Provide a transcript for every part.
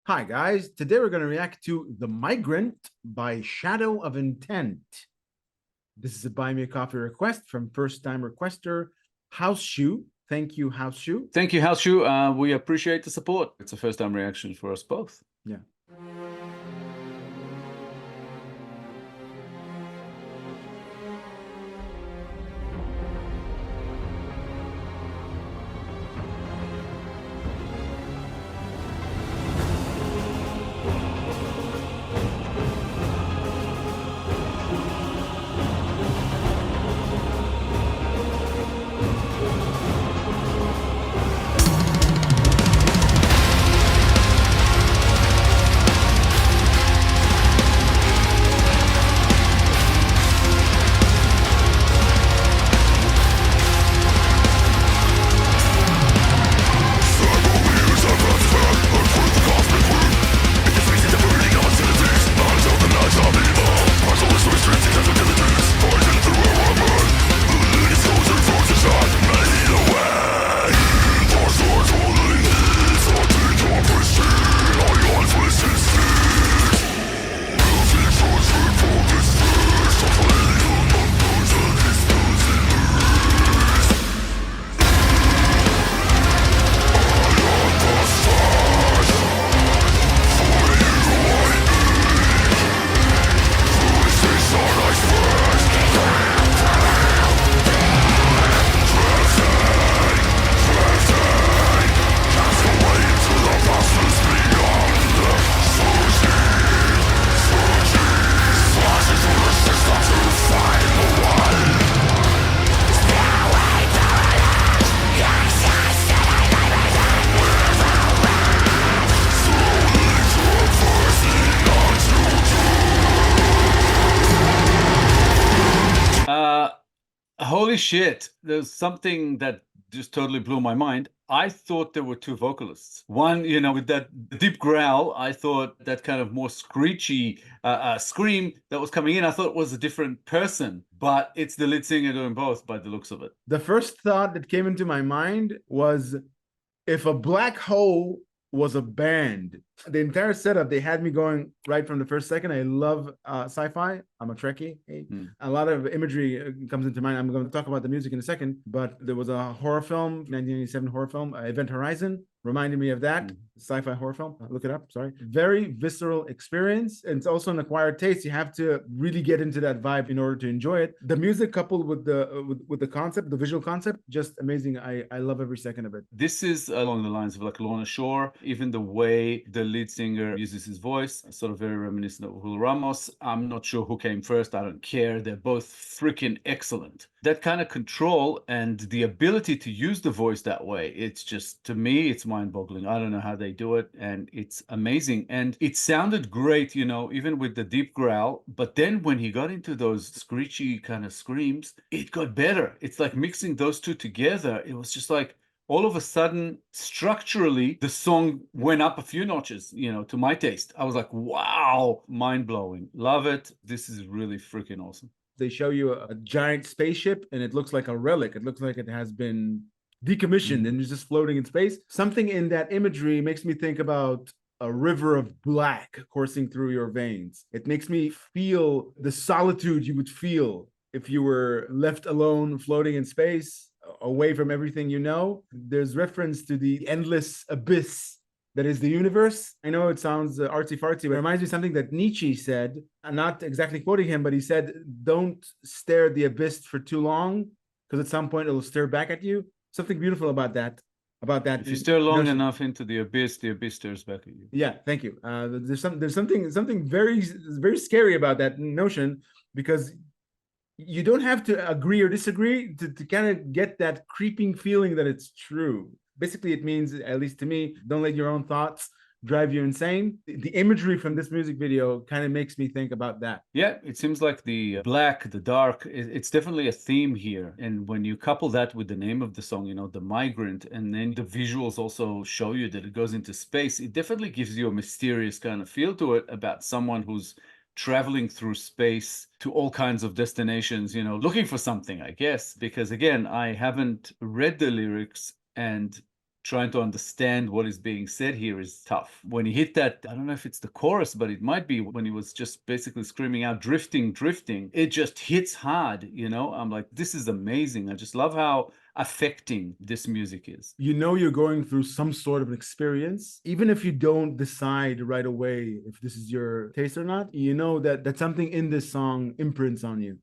Hi guys, today we're going to react to The Migrant by Shadow of Intent. This is a Buy Me a Coffee request from first-time requester Horseshoe. Thank you, Horseshoe. Thank you, Horseshoe. We appreciate the support. It's a first-time reaction for us both. Yeah. Holy shit. There's something that just totally blew my mind. I thought there were two vocalists. One, with that deep growl, I thought that kind of more screechy scream that was coming in, I thought was a different person, but it's the lead singer doing both by the looks of it. The first thought that came into my mind was if a black hole was a band. The entire setup, they had me going right from the first second. I love sci-fi. I'm a Trekkie. A lot of imagery comes into mind. I'm going to talk about the music in a second, but there was a horror film, 1987 horror film, Event Horizon, reminded me of that. Sci-fi horror film. Look it up. Sorry. Very visceral experience. And it's also an acquired taste. You have to really get into that vibe in order to enjoy it. The music coupled with the concept, the visual concept, just amazing. I love every second of it. This is along the lines of like Lorna Shore. Even the way the lead singer uses his voice, sort of very reminiscent of Julio Ramos. I'm not sure who came first. I don't care. They're both freaking excellent. That kind of control and the ability to use the voice that way, it's just, to me, it's mind-boggling. I don't know how they do it, and it's amazing. And it sounded great, even with the deep growl, but then when he got into those screechy kind of screams, it got better. It's like mixing those two together. It was just like, all of a sudden, structurally, the song went up a few notches, to my taste. I was like, wow, mind-blowing. Love it. This is really freaking awesome. They show you a giant spaceship, and it looks like a relic. It looks like it has been decommissioned and it's just floating in space. Something in that imagery makes me think about a river of black coursing through your veins. It makes me feel the solitude you would feel if you were left alone floating in space, away from everything you know. There's reference to the endless abyss that is the universe. I know it sounds artsy-fartsy, but it reminds me of something that Nietzsche said. I'm not exactly quoting him, but he said, don't stare at the abyss for too long, because at some point it'll stare back at you. Something beautiful about that. If you stare long enough into the abyss stares back at you. Yeah, thank you. There's something very, very scary about that notion, because you don't have to agree or disagree to kind of get that creeping feeling that it's true. Basically, it means, at least to me, don't let your own thoughts drive you insane. The imagery from this music video kind of makes me think about that. Yeah, it seems like the black, the dark, it's definitely a theme here. And when you couple that with the name of the song, The Migrant, and then the visuals also show you that it goes into space, it definitely gives you a mysterious kind of feel to it about someone who's traveling through space to all kinds of destinations, looking for something, I guess. Because again, I haven't read the lyrics, and trying to understand what is being said here is tough. When he hit that, I don't know if it's the chorus, but it might be when he was just basically screaming out, drifting, drifting, it just hits hard, you know? I'm like, this is amazing. I just love how affecting this music is. You know you're going through some sort of an experience, even if you don't decide right away if this is your taste or not. You know that something in this song imprints on you.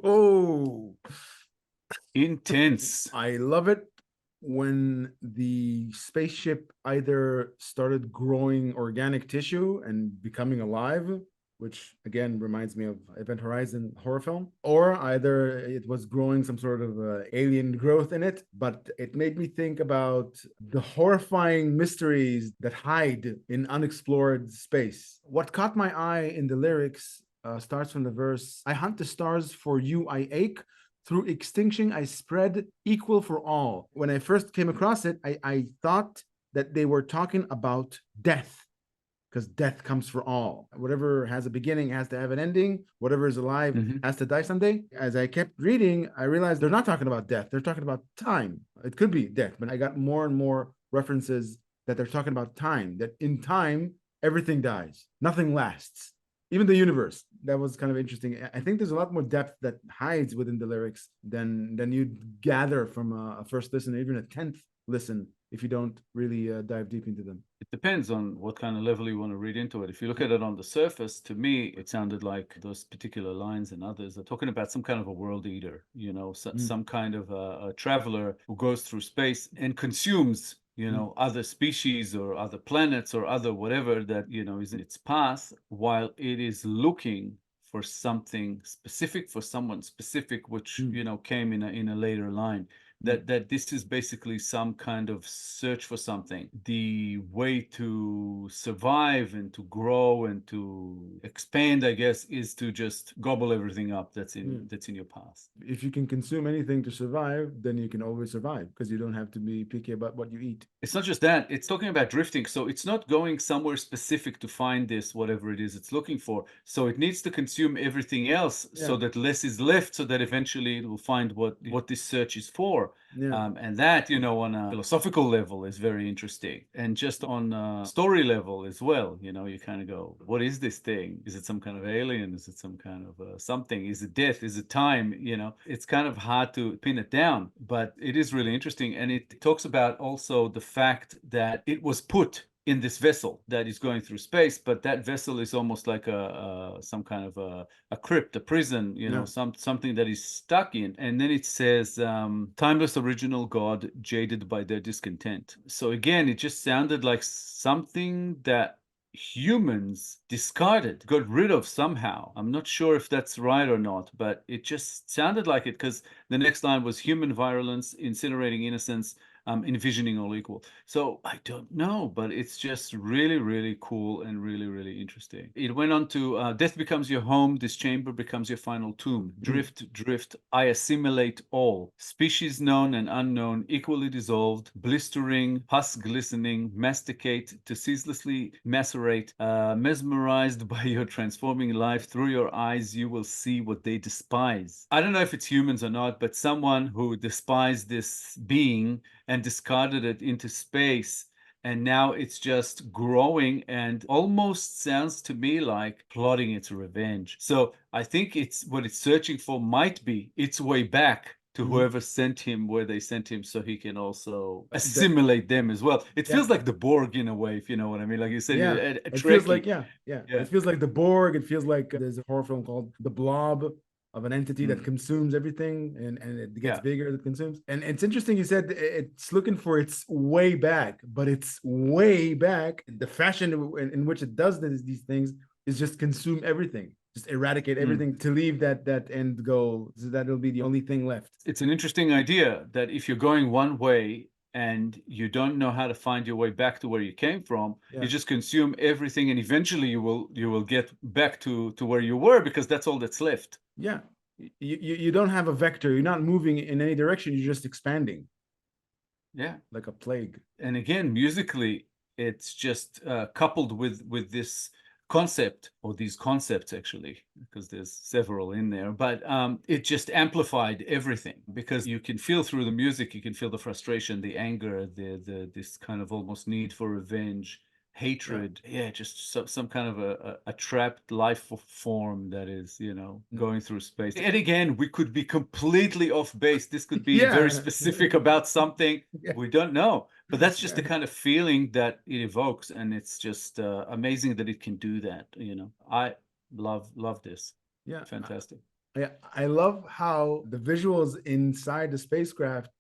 Oh, Intense. I love it when the spaceship either started growing organic tissue and becoming alive, which again reminds me of Event Horizon horror film, or either it was growing some sort of alien growth in it. But it made me think about the horrifying mysteries that hide in unexplored space. What caught my eye in the lyrics starts from the verse, I hunt the stars for you, I ache. Through extinction, I spread equal for all. When I first came across it, I thought that they were talking about death, because death comes for all. Whatever has a beginning has to have an ending. Whatever is alive has to die someday. As I kept reading, I realized they're not talking about death. They're talking about time. It could be death, but I got more and more references that they're talking about time, that in time, everything dies. Nothing lasts. Even the universe. That was kind of interesting. I think there's a lot more depth that hides within the lyrics than you'd gather from a first listen, or even a 10th listen, if you don't really dive deep into them. It depends on what kind of level you want to read into it. If you look at it on the surface, to me, it sounded like those particular lines and others are talking about some kind of a world eater, you know, some kind of a traveler who goes through space and consumes, you know, other species or other planets or other whatever that, you know, is in its path, while it is looking for something specific, for someone specific, which, you know, came in a later line. That this is basically some kind of search for something. The way to survive and to grow and to expand, I guess, is to just gobble everything up that's in your path. If you can consume anything to survive, then you can always survive, because you don't have to be picky about what you eat. It's not just that, it's talking about drifting. So it's not going somewhere specific to find this, whatever it is it's looking for. So it needs to consume everything else so that less is left, so that eventually it will find what this search is for. more. Yeah. And that, you know, on a philosophical level is very interesting. And just on a story level as well, you know, you kind of go, what is this thing? Is it some kind of alien? Is it some kind of something? Is it death? Is it time? You know, it's kind of hard to pin it down, but it is really interesting. And it talks about also the fact that it was put in this vessel that is going through space, but that vessel is almost like some kind of a crypt, a prison, you know, something that is stuck in. And then it says, timeless original God, jaded by their discontent. So again, it just sounded like something that humans discarded, got rid of somehow. I'm not sure if that's right or not, but it just sounded like it, because the next line was human virulence, incinerating innocence, envisioning all equal. So I don't know, but it's just really, really cool and really, really interesting. It went on to death becomes your home, this chamber becomes your final tomb. Drift, drift, I assimilate all. Species known and unknown, equally dissolved, blistering, pus glistening, masticate, to ceaselessly macerate, mesmerized by your transforming life. Through your eyes, you will see what they despise. I don't know if it's humans or not, but someone who despised this being and discarded it into space, and now it's just growing and almost sounds to me like plotting its revenge. So I think it's what it's searching for might be its way back to whoever sent him where they sent him, so he can also assimilate them as well. It feels like the Borg in a way, if you know what I mean. Like you said, it feels like it feels like the Borg. It feels like there's a horror film called The Blob, of an entity that consumes everything, and it gets bigger, it consumes. And it's interesting, you said it's looking for its way back, but it's way back. The fashion in which it does these things is just consume everything, just eradicate everything to leave that end goal, so that it'll be the only thing left. It's an interesting idea that if you're going one way and you don't know how to find your way back to where you came from, you just consume everything, and eventually you will get back to where you were, because that's all that's left. Yeah, you don't have a vector. You're not moving in any direction. You're just expanding. Yeah, like a plague. And again, musically, it's just coupled with this concept, or these concepts actually, because there's several in there, but it just amplified everything, because you can feel through the music, you can feel the frustration, the anger, this kind of almost need for revenge, hatred, just some kind of a trapped life form that is, you know, going through space. And again, we could be completely off base. This could be very specific about something we don't know, but that's just the kind of feeling that it evokes, and it's just amazing that it can do that. You know, I love this. Fantastic. I love how the visuals inside the spacecraft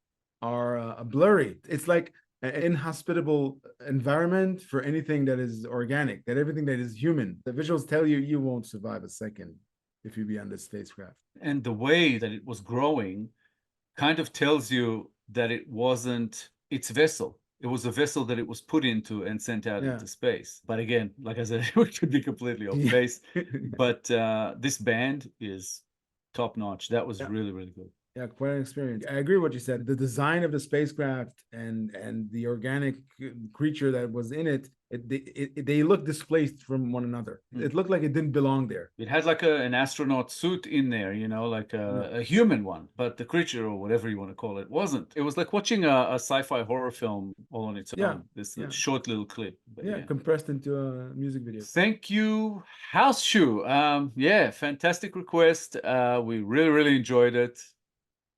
are blurry. It's like an inhospitable environment for anything that is organic, that everything that is human. The visuals tell you you won't survive a second if you be on this spacecraft. And the way that it was growing kind of tells you that it wasn't its vessel. It was a vessel that it was put into and sent out into space. But again, like I said, it could be completely off base. But this band is top notch. That was really, really good. Yeah, quite an experience. I agree with what you said. The design of the spacecraft and the organic creature that was in it, they look displaced from one another. It looked like it didn't belong there. It had like an astronaut suit in there, you know, like a human one, but the creature, or whatever you want to call it, wasn't. It was like watching a sci-fi horror film all on its own. This short little clip. But compressed into a music video. Thank you, Horseshoe. Fantastic request. We really, really enjoyed it.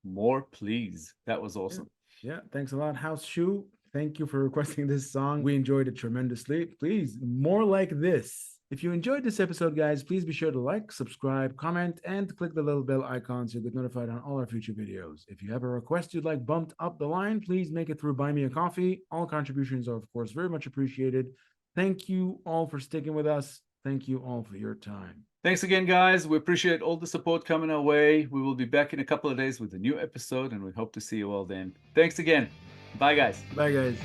More, please. That was awesome. Yeah, thanks a lot, Horseshoe. Thank you for requesting this song. We enjoyed it tremendously. Please, more like this. If you enjoyed this episode, guys, please be sure to like, subscribe, comment, and click the little bell icon so you get notified on all our future videos. If you have a request you'd like bumped up the line, please make it through Buy Me a Coffee. All contributions are, of course, very much appreciated. Thank you all for sticking with us. Thank you all for your time. Thanks again, guys. We appreciate all the support coming our way. We will be back in a couple of days with a new episode, and we hope to see you all then. Thanks again. Bye, guys. Bye, guys.